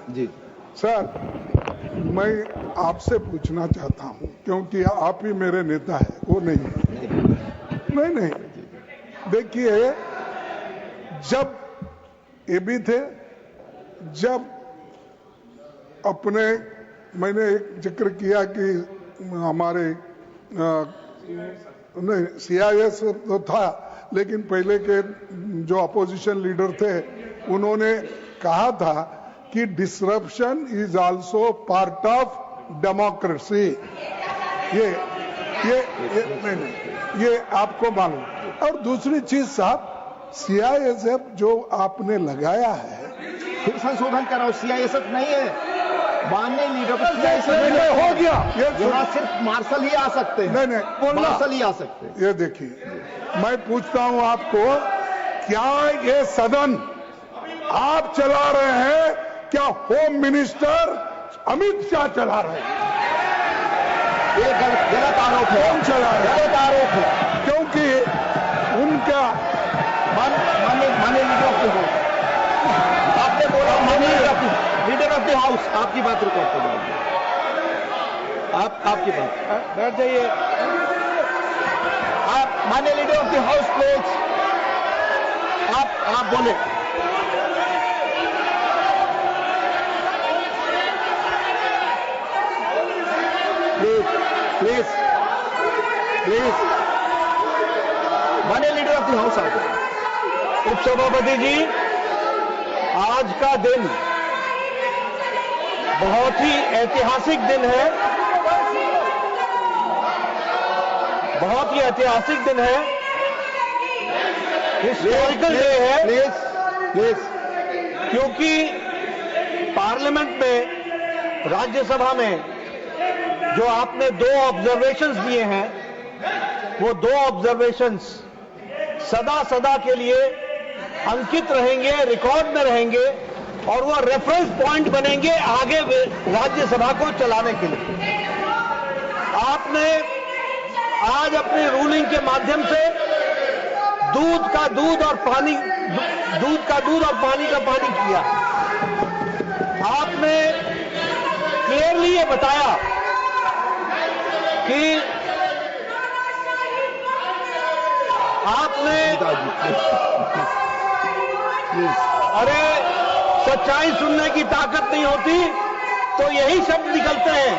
जी sir, मैं आपसे पूछना चाहता हूं, क्योंकि आप ही मेरे नेता है, वो नहीं। देखिए, जब ये भी थे, जब अपने मैंने एक जिक्र किया कि हमारे नहीं CIS तो था, लेकिन पहले के जो अपोजिशन लीडर थे उन्होंने कहा था कि disruption is also part of democracy. ये आपको मालूम। और दूसरी चीज साहब, CISF जो आपने लगाया है, फिर संशोधन कराओ। CISF नहीं है, माननीय लीडर को CISF हो गया। यहाँ सिर्फ मार्शल ही आ सकते हैं। नहीं, मार्शल ही आ सकते हैं। ये देखिए, मैं पूछता हूं आपको, क्या ये सदन आप चला रहे हैं, क्या होम मिनिस्टर अमित शाह चला रहे हैं? ये गलत आरोप है। कौन चला रहा है? गलत आरोप है, क्योंकि उनका माननीय लीडर ऑफ द हाउस, आपने बोला माननीय लीडर ऑफ द हाउस, आपकी बात रिकॉर्ड कर लीजिए। आपकी बात बैठ जाइए। आप माननीय leader of the house please, आप बोले। प्लीज माननीय लीडर ऑफ द हाउस आप। उपसभापति जी, आज का दिन बहुत ही ऐतिहासिक दिन है, बहुत ही ऐतिहासिक दिन है, हिस्टोरिकल डे है। प्लीज क्योंकि पार्लियामेंट में, राज्यसभा में जो आपने 2 ऑब्जर्वेशंस दिए हैं, वो 2 ऑब्जर्वेशंस सदा के लिए अंकित रहेंगे, रिकॉर्ड में रहेंगे, और वो रेफरेंस पॉइंट बनेंगे आगे राज्यसभा को चलाने के लिए। आपने आज अपनी रूलिंग के माध्यम से दूध का दूध और पानी का पानी किया। आपने क्लियरली ये बताया कि आपने, अरे सच्चाई सुनने की ताकत नहीं होती तो यही शब्द निकलते हैं।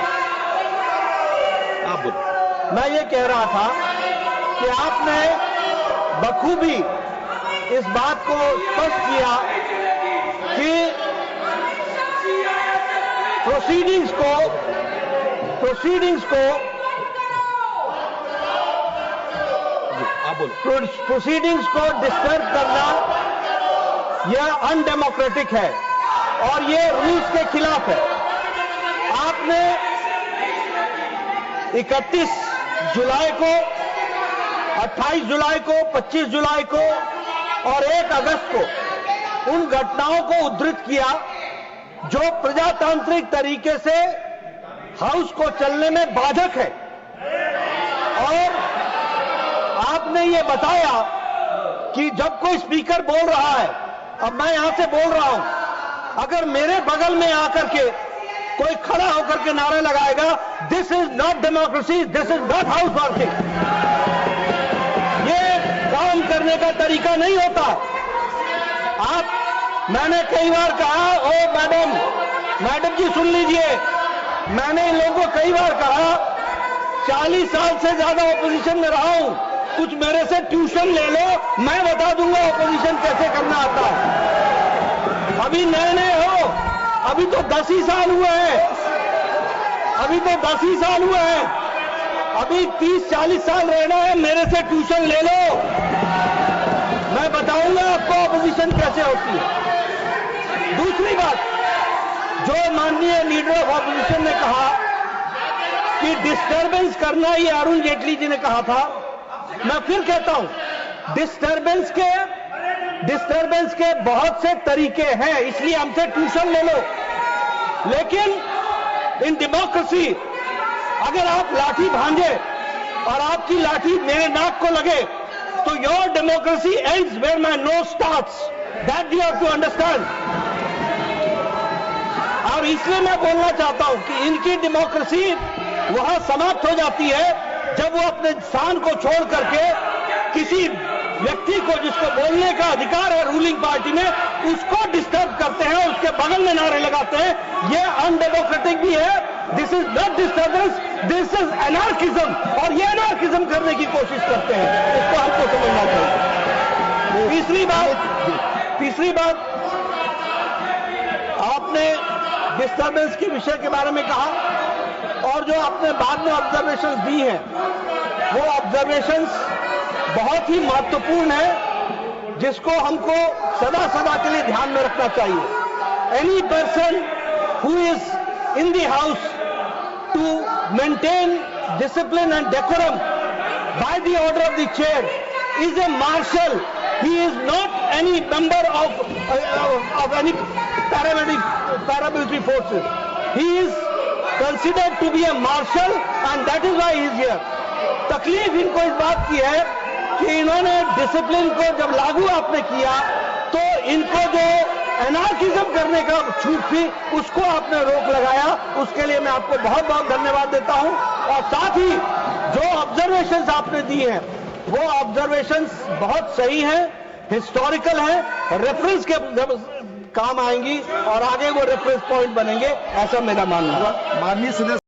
आप बोलो। मैं ये कह रहा था कि आपने बखूबी इस बात को स्पष्ट किया कि प्रोसीडिंग्स को डिस्टर्ब करना यह अनडेमोक्रेटिक है और यह रूल्स के खिलाफ है। आपने 31 जुलाई को, 28 जुलाई को, 25 जुलाई को और 1 अगस्त को उन घटनाओं को उद्धृत किया जो प्रजातांत्रिक तरीके से हाउस को चलने में बाधक है, और आपने ये बताया कि जब कोई स्पीकर बोल रहा है, अब मैं यहां से बोल रहा हूं, अगर मेरे बगल में आकर के कोई खड़ा होकर के नारे लगाएगा, this is not democracy, this is not house working, ये काम करने का तरीका नहीं होता। मैंने कई बार कहा, ओ मैडम जी सुन लीजिए, मैंने इन लोगों को कई बार कहा, 40 साल से ज्यादा ऑपोजिशन में रहा हूं, कुछ मेरे से ट्यूशन ले लो, मैं बता दूंगा ऑपोजिशन कैसे करना आता है। अभी नए हो, अभी तो 10 ही साल हुए हैं, अभी 30-40 साल रहना है, मेरे से ट्यूशन ले लो, मैं बताऊंगा आपको ऑपोजिशन कैसे होती है। दूसरी बात, जो माननीय लीडर ऑफ ऑपोजिशन ने कहा कि डिस्टर्बेंस करना, ये अरुण जेटली जी ने कहा था, मैं फिर कहता हूं, डिस्टर्बेंस के बहुत से तरीके हैं, इसलिए हमसे ट्यूशन ले लो। लेकिन इन डेमोक्रेसी, अगर आप लाठी भांजे और आपकी लाठी मेरे नाक को लगे, तो your democracy ends where my nose starts, that you have to understand. और इसलिए मैं बोलना चाहता हूं कि इनकी डेमोक्रेसी वहां समाप्त हो जाती है जब वो अपने स्थान को छोड़ करके किसी व्यक्ति को जिसको बोलने का अधिकार है रूलिंग पार्टी में उसको डिस्टर्ब करते हैं, उसके बगल में नारे लगाते हैं। ये अनडेमोक्रेटिक भी है। This is not disturbance, this is anarchism, और ये एनार्किज्म करने की कोशिश करते हैं। इसको हमको समझना चाहिए। तीसरी बात आपने डिस्टर्बेंस के विषय के बारे में कहा और जो आपने बाद में ऑब्जर्वेशंस दी हैं वो ऑब्जर्वेशंस बहुत ही महत्वपूर्ण है जिसको हमको सदा सदा के लिए ध्यान में रखना चाहिए। Any person who is in the house to maintain discipline and decorum by the order of the chair is a marshal. He is not any member of any paramilitary forces. He is considered to be a marshal and that is why he is here. तकलीफ इनको इस बात की है कि इन्होंने discipline को जब लागू आपने किया तो इनको जो एनार्किज्म करने का छूट थी उसको आपने रोक लगाया। उसके लिए मैं आपको बहुत बहुत धन्यवाद देता हूं और साथ ही जो ऑब्जर्वेशंस आपने दी हैं वो ऑब्जर्वेशंस बहुत सही हैं, हिस्टोरिकल हैं, रेफरेंस के काम आएंगी और आगे वो रेफरेंस पॉइंट बनेंगे, ऐसा मेरा मानना है। माननीय